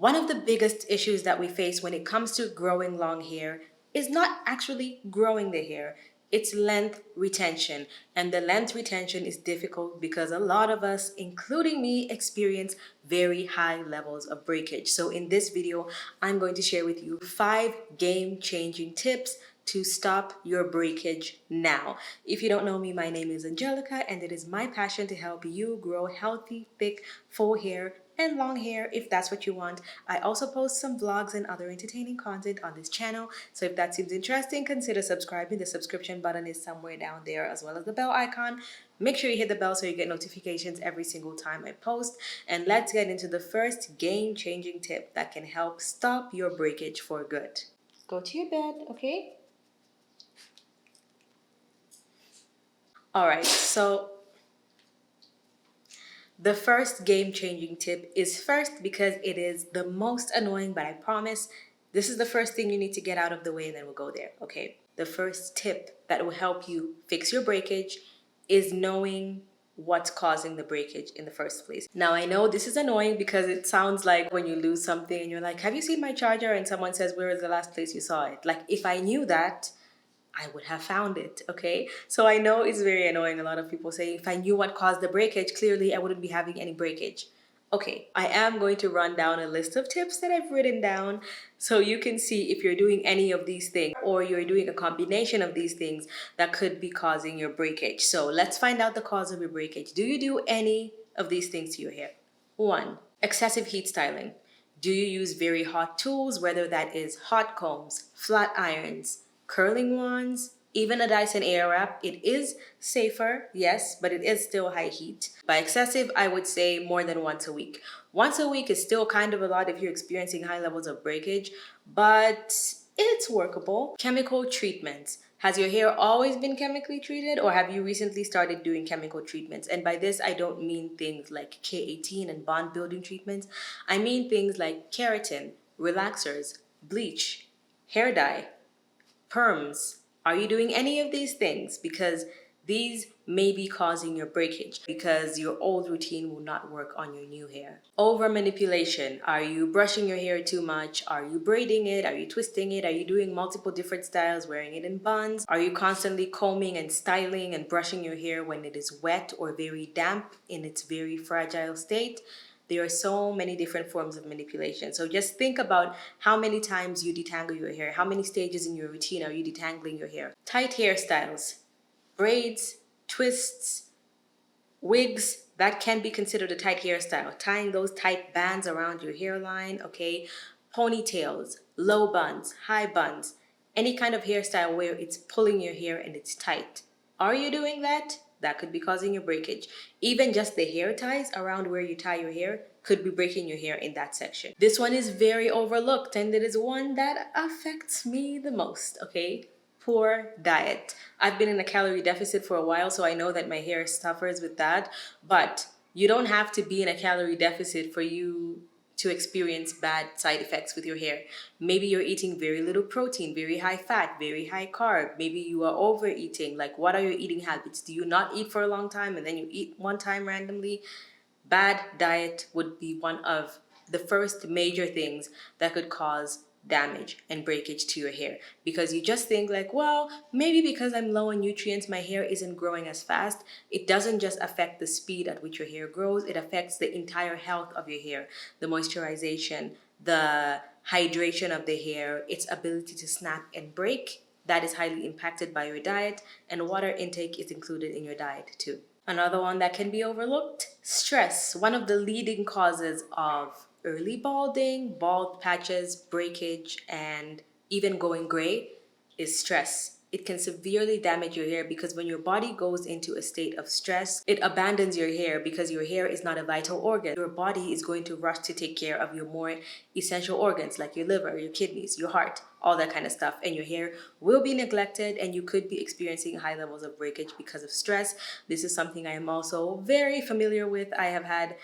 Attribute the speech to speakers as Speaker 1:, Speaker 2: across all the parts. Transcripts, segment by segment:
Speaker 1: One of the biggest issues that we face when it comes to growing long hair is not actually growing the hair, it's length retention. And the length retention is difficult because a lot of us, including me, experience very high levels of breakage. So in this video, I'm going to share with you 5 game-changing tips to stop your breakage now. If you don't know me, my name is Angelica, and it is my passion to help you grow healthy, thick, full hair and long hair if that's what you want. I also post some vlogs and other entertaining content on this channel, so if that seems interesting, consider subscribing. The subscription button is somewhere down there, as well as the bell icon. Make sure you hit the bell so you get notifications every single time I post. And let's get into the first game-changing tip that can help stop your breakage for good. Go to your bed, okay? All right, so the first game-changing tip is first because it is the most annoying, but I promise this is the first thing you need to get out of the way, and then we'll go there, okay? The first tip that will help you fix your breakage is knowing what's causing the breakage in the first place. Now, I know this is annoying because it sounds like when you lose something and you're like, have you seen my charger? And someone says, where is the last place you saw it? Like, if I knew that, I would have found it, okay? So I know it's very annoying. A lot of people say, if I knew what caused the breakage, clearly I wouldn't be having any breakage. Okay, I am going to run down a list of tips that I've written down so you can see if you're doing any of these things or you're doing a combination of these things that could be causing your breakage. So let's find out the cause of your breakage. Do you do any of these things to your hair? 1, excessive heat styling. Do you use very hot tools, whether that is hot combs, flat irons, curling wands, even a Dyson Airwrap? It is safer, yes, but it is still high heat. By excessive, I would say more than once a week. Once a week is still kind of a lot if you're experiencing high levels of breakage, but it's workable. Chemical treatments. Has your hair always been chemically treated, or have you recently started doing chemical treatments? And by this, I don't mean things like K18 and bond building treatments. I mean things like keratin, relaxers, bleach, hair dye, perms. Are you doing any of these things? Because these may be causing your breakage because your old routine will not work on your new hair. Over manipulation. Are you brushing your hair too much? Are you braiding it? Are you twisting it? Are you doing multiple different styles, wearing it in buns? Are you constantly combing and styling and brushing your hair when it is wet or very damp in its very fragile state? There are so many different forms of manipulation. So just think about how many times you detangle your hair. How many stages in your routine are you detangling your hair? Tight hairstyles, braids, twists, wigs, that can be considered a tight hairstyle. Tying those tight bands around your hairline, okay? Ponytails, low buns, high buns, any kind of hairstyle where it's pulling your hair and it's tight. Are you doing that? That could be causing your breakage. Even just the hair ties around where you tie your hair could be breaking your hair in that section. This one is very overlooked, and it is one that affects me the most, okay? Poor diet. I've been in a calorie deficit for a while, so I know that my hair suffers with that, but you don't have to be in a calorie deficit for you to experience bad side effects with your hair. Maybe you're eating very little protein, very high fat, very high carb. Maybe you are overeating. Like, what are your eating habits? Do you not eat for a long time and then you eat one time randomly? Bad diet would be one of the first major things that could cause damage and breakage to your hair, because you just think like, well, maybe because I'm low on nutrients my hair isn't growing as fast. It doesn't just affect the speed at which your hair grows, it affects the entire health of your hair, the moisturization, the hydration of the hair, its ability to snap and break. That is highly impacted by your diet, and water intake is included in your diet too. Another one that can be overlooked, stress. One of the leading causes of early balding, bald patches, breakage, and even going gray is stress. It can severely damage your hair because when your body goes into a state of stress, it abandons your hair because your hair is not a vital organ. Your body is going to rush to take care of your more essential organs like your liver, your kidneys, your heart, all that kind of stuff. And your hair will be neglected and you could be experiencing high levels of breakage because of stress. This is something I am also very familiar with. I have had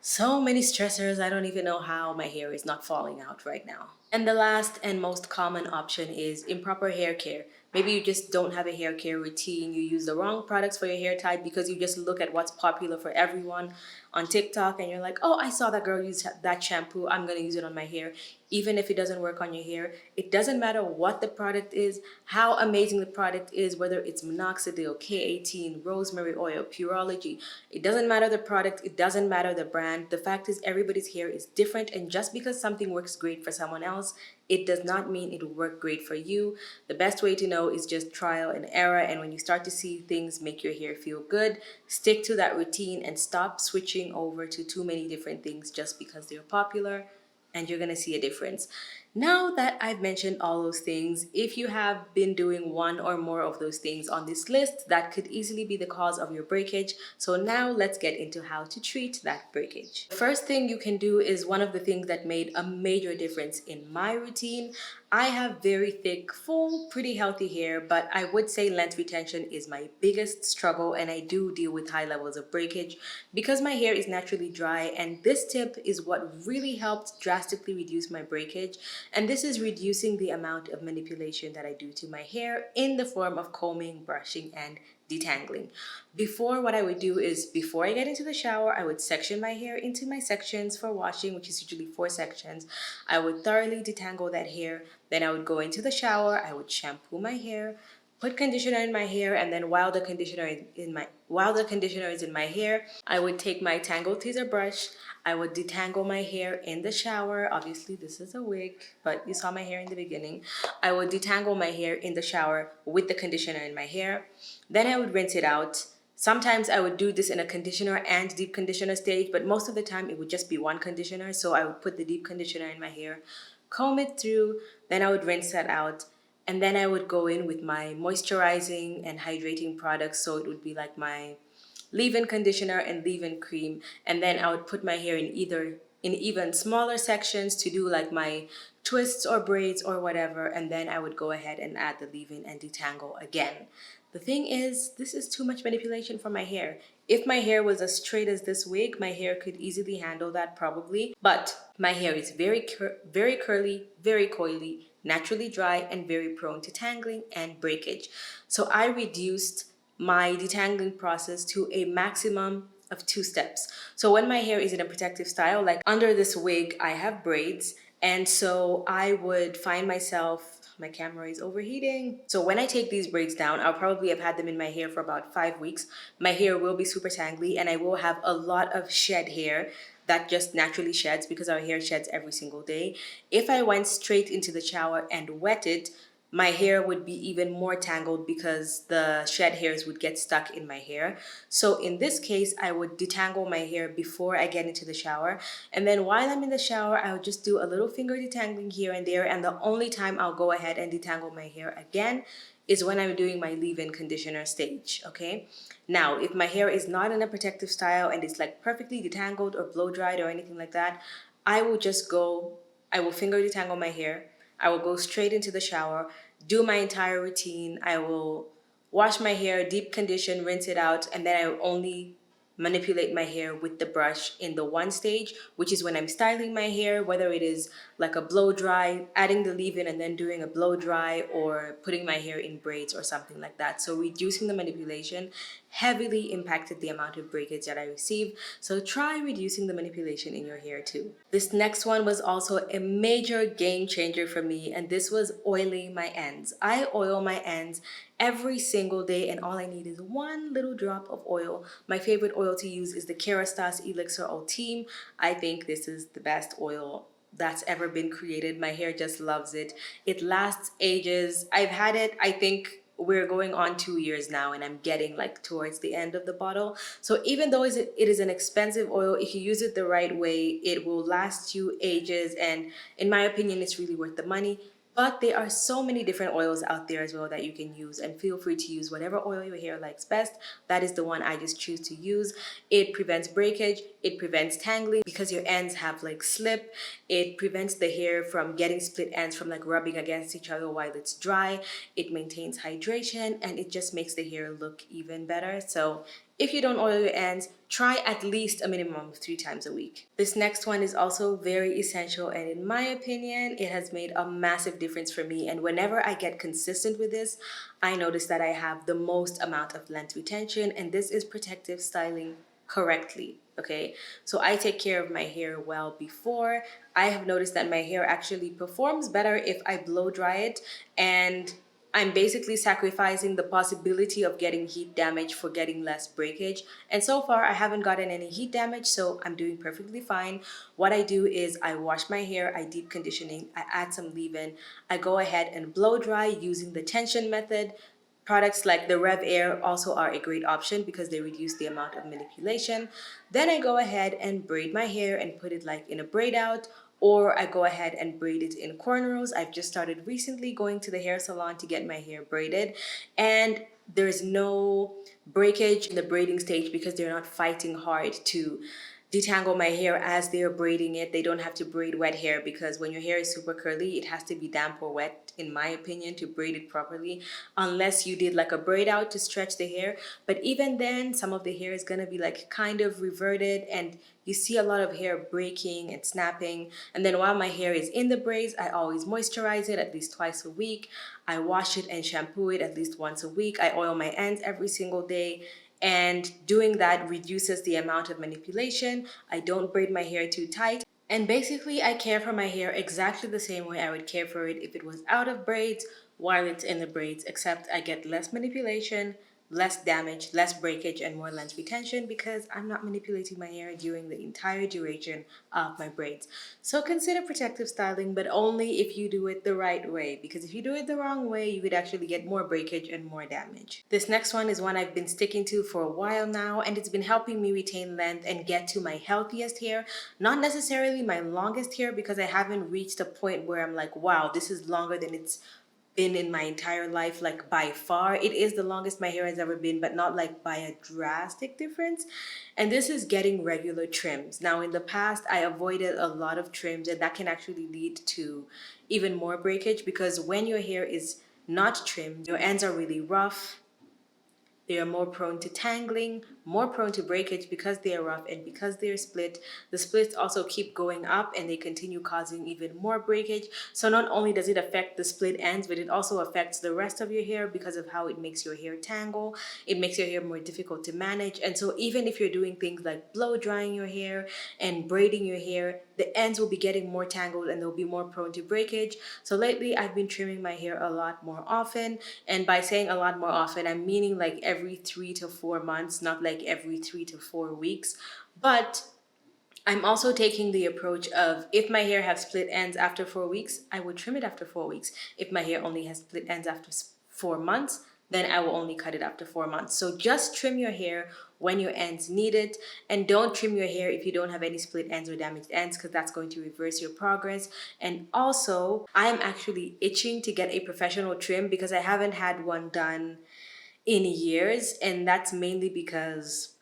Speaker 1: so many stressors, I don't even know how my hair is not falling out right now. And the last and most common option is improper hair care. Maybe you just don't have a hair care routine. You use the wrong products for your hair type because you just look at what's popular for everyone on TikTok and you're like, oh, I saw that girl use that shampoo. I'm going to use it on my hair. Even if it doesn't work on your hair, it doesn't matter what the product is, how amazing the product is, whether it's minoxidil, K18, rosemary oil, Purology. It doesn't matter the product. It doesn't matter the brand. The fact is everybody's hair is different. And just because something works great for someone else, it does not mean it will work great for you. The best way to know is just trial and error. And when you start to see things make your hair feel good, stick to that routine and stop switching over to too many different things just because they're popular, and you're gonna see a difference. Now that I've mentioned all those things, if you have been doing one or more of those things on this list, that could easily be the cause of your breakage. So now let's get into how to treat that breakage. The first thing you can do is one of the things that made a major difference in my routine. I have very thick, full, pretty healthy hair, but I would say length retention is my biggest struggle, and I do deal with high levels of breakage because my hair is naturally dry, and this tip is what really helped drastically reduce my breakage. And this is reducing the amount of manipulation that I do to my hair in the form of combing, brushing, and detangling. Before, what I would do is before I get into the shower, I would section my hair into my sections for washing, which is usually 4 sections. I would thoroughly detangle that hair. Then I would go into the shower, I would shampoo my hair, put conditioner in my hair, and then while the conditioner is in my hair, I would take my Tangle Teaser brush. I would detangle my hair in the shower. Obviously, this is a wig, but you saw my hair in the beginning. I would detangle my hair in the shower with the conditioner in my hair. Then I would rinse it out. Sometimes I would do this in a conditioner and deep conditioner stage, but most of the time it would just be one conditioner. So I would put the deep conditioner in my hair, comb it through, then I would rinse that out. And then I would go in with my moisturizing and hydrating products. So it would be like my leave-in conditioner and leave-in cream. And then I would put my hair in even smaller sections to do like my twists or braids or whatever. And then I would go ahead and add the leave-in and detangle again. The thing is, this is too much manipulation for my hair. If my hair was as straight as this wig, my hair could easily handle that probably. But my hair is very curly, very coily, naturally dry, and very prone to tangling and breakage. So I reduced my detangling process to a maximum of 2 steps. So when my hair is in a protective style, like under this wig, I have braids. And so I would find myself, my camera is overheating. So when I take these braids down, I'll probably have had them in my hair for about 5 weeks. My hair will be super tangly and I will have a lot of shed hair that just naturally sheds because our hair sheds every single day. If I went straight into the shower and wet it, my hair would be even more tangled because the shed hairs would get stuck in my hair. So in this case, I would detangle my hair before I get into the shower. And then while I'm in the shower, I would just do a little finger detangling here and there. And the only time I'll go ahead and detangle my hair again is when I'm doing my leave-in conditioner stage, okay? Now, if my hair is not in a protective style and it's like perfectly detangled or blow dried or anything like that, I will finger detangle my hair. I will go straight into the shower, do my entire routine. I will wash my hair, deep condition, rinse it out, and then I will only manipulate my hair with the brush in the one stage, which is when I'm styling my hair, whether it is like a blow dry, adding the leave-in and then doing a blow dry, or putting my hair in braids or something like that. So reducing the manipulation heavily impacted the amount of breakage that I received. So try reducing the manipulation in your hair too. This next one was also a major game changer for me, and this was oiling my ends. I oil my ends every single day, and all I need is one little drop of oil. My favorite oil to use is the Kerastase Elixir Ultime. I think this is the best oil that's ever been created. My hair just loves it. It lasts ages. I've had it, I think we're going on 2 years now, and I'm getting like towards the end of the bottle. So even though it is an expensive oil, if you use it the right way, it will last you ages. And in my opinion, it's really worth the money. But there are so many different oils out there as well that you can use, and feel free to use whatever oil your hair likes best. That is the one I just choose to use. It prevents breakage, it prevents tangling because your ends have like slip. It prevents the hair from getting split ends from like rubbing against each other while it's dry. It maintains hydration and it just makes the hair look even better. So If you don't oil your ends, try at least a minimum of 3 times a week. This next one is also very essential, and in my opinion, it has made a massive difference for me. And whenever I get consistent with this, I notice that I have the most amount of length retention, and this is protective styling correctly. Okay, so I take care of my hair well before. I have noticed that my hair actually performs better if I blow dry it, and I'm basically sacrificing the possibility of getting heat damage for getting less breakage. And so far, I haven't gotten any heat damage, so I'm doing perfectly fine. What I do is I wash my hair, I deep conditioning, I add some leave-in, I go ahead and blow dry using the tension method. Products like the Rev Air also are a great option because they reduce the amount of manipulation. Then I go ahead and braid my hair and put it like in a braid out, or I go ahead and braid it in cornrows. I've just started recently going to the hair salon to get my hair braided, and there's no breakage in the braiding stage because they're not fighting hard to detangle my hair as they're braiding it. They don't have to braid wet hair because when your hair is super curly, it has to be damp or wet, in my opinion, to braid it properly, unless you did like a braid out to stretch the hair. But even then, some of the hair is gonna be like kind of reverted, and you see a lot of hair breaking and snapping. And then while my hair is in the braids, I always moisturize it at least twice a week. I wash it and shampoo it at least once a week. I oil my ends every single day. And doing that reduces the amount of manipulation. I don't braid my hair too tight. And basically, I care for my hair exactly the same way I would care for it if it was out of braids while it's in the braids, except I get less manipulation, less damage, less breakage, and more length retention because I'm not manipulating my hair during the entire duration of my braids. So consider protective styling, but only if you do it the right way, because if you do it the wrong way, you could actually get more breakage and more damage. This next one is one I've been sticking to for a while now, and it's been helping me retain length and get to my healthiest hair. Not necessarily my longest hair, because I haven't reached a point where I'm like, wow, this is longer than it's been in my entire life. Like by far it is the longest my hair has ever been, but not like by a drastic difference. And this is getting regular trims. Now in the past I avoided a lot of trims, and that can actually lead to even more breakage, because when your hair is not trimmed, your ends are really rough. They are more prone to tangling, more prone to breakage because they are rough and because they are split. The splits also keep going up and they continue causing even more breakage. So not only does it affect the split ends, but it also affects the rest of your hair because of how it makes your hair tangle. It makes your hair more difficult to manage. And so even if you're doing things like blow drying your hair and braiding your hair, the ends will be getting more tangled and they'll be more prone to breakage. So lately I've been trimming my hair a lot more often. And by saying a lot more often, I'm meaning like every 3 to 4 months, not like every 3 to 4 weeks. But I'm also taking the approach of, if my hair has split ends after 4 weeks, I would trim it after 4 weeks. If my hair only has split ends after 4 months, then I will only cut it after 4 months. So just trim your hair when your ends need it, and don't trim your hair if you don't have any split ends or damaged ends, because that's going to reverse your progress. And also, I'm actually itching to get a professional trim because I haven't had one done in years, and that's mainly because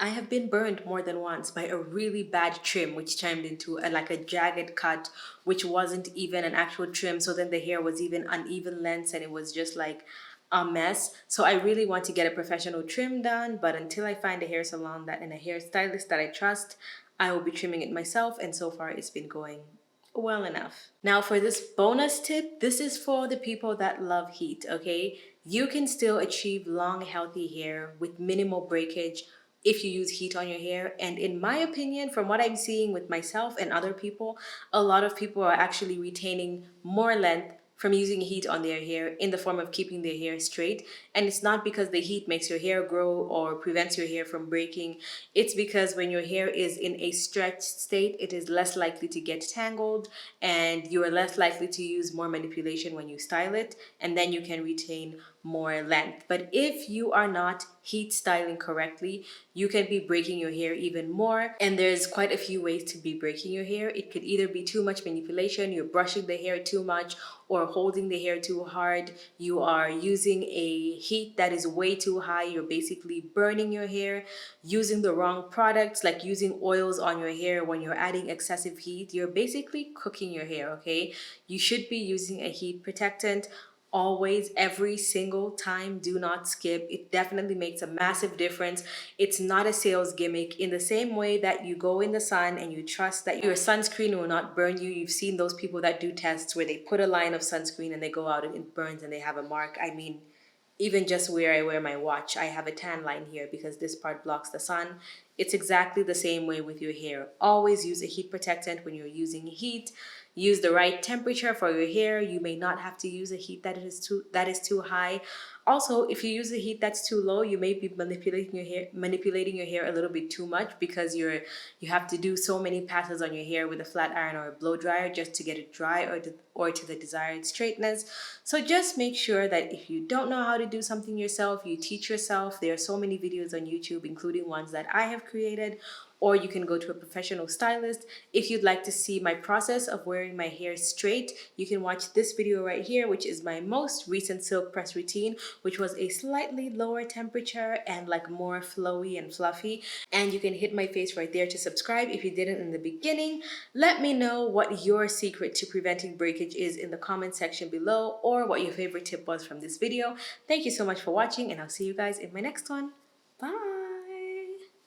Speaker 1: I have been burned more than once by a really bad trim, which turned into like a jagged cut, which wasn't even an actual trim. So then the hair was even uneven lengths and it was just like a mess. So I really want to get a professional trim done, but until I find a hair salon that and a hairstylist that I trust, I will be trimming it myself. And so far it's been going well enough. Now for this bonus tip, this is for the people that love heat, okay? You can still achieve long, healthy hair with minimal breakage if you use heat on your hair. And in my opinion, from what I'm seeing with myself and other people, a lot of people are actually retaining more length from using heat on their hair in the form of keeping their hair straight. And it's not because the heat makes your hair grow or prevents your hair from breaking. It's because when your hair is in a stretched state, it is less likely to get tangled, and you are less likely to use more manipulation when you style it, and then you can retain more length. But if you are not heat styling correctly, you can be breaking your hair even more. And there's quite a few ways to be breaking your hair. It could either be too much manipulation, you're brushing the hair too much or holding the hair too hard, you are using a heat that is way too high, you're basically burning your hair, using the wrong products, like using oils on your hair when you're adding excessive heat, you're basically cooking your hair, okay? You should be using a heat protectant. always, every single time. Do not skip. It definitely makes a massive difference. It's not a sales gimmick. In the same way that you go in the sun and you trust that your sunscreen will not burn you. You've seen those people that do tests where they put a line of sunscreen and they go out and it burns and they have a mark. I mean, even just where I wear my watch, I have a tan line here because this part blocks the sun. It's exactly the same way with your hair. Always use a heat protectant when you're using heat. Use the right temperature for your hair. You may not have to use a heat that is too high. Also, if you use a heat that's too low, you may be manipulating your hair a little bit too much because you have to do so many passes on your hair with a flat iron or a blow dryer just to get it dry or to the desired straightness. So just make sure that if you don't know how to do something yourself, you teach yourself. There are so many videos on YouTube, including ones that I have created, or you can go to a professional stylist. If you'd like to see my process of wearing my hair straight, you can watch this video right here, which is my most recent silk press routine, which was a slightly lower temperature and like more flowy and fluffy. And you can hit my face right there to subscribe if you didn't in the beginning. Let me know what your secret to preventing breakage is in the comment section below, or what your favorite tip was from this video. Thank you so much for watching, and I'll see you guys in my next one. Bye!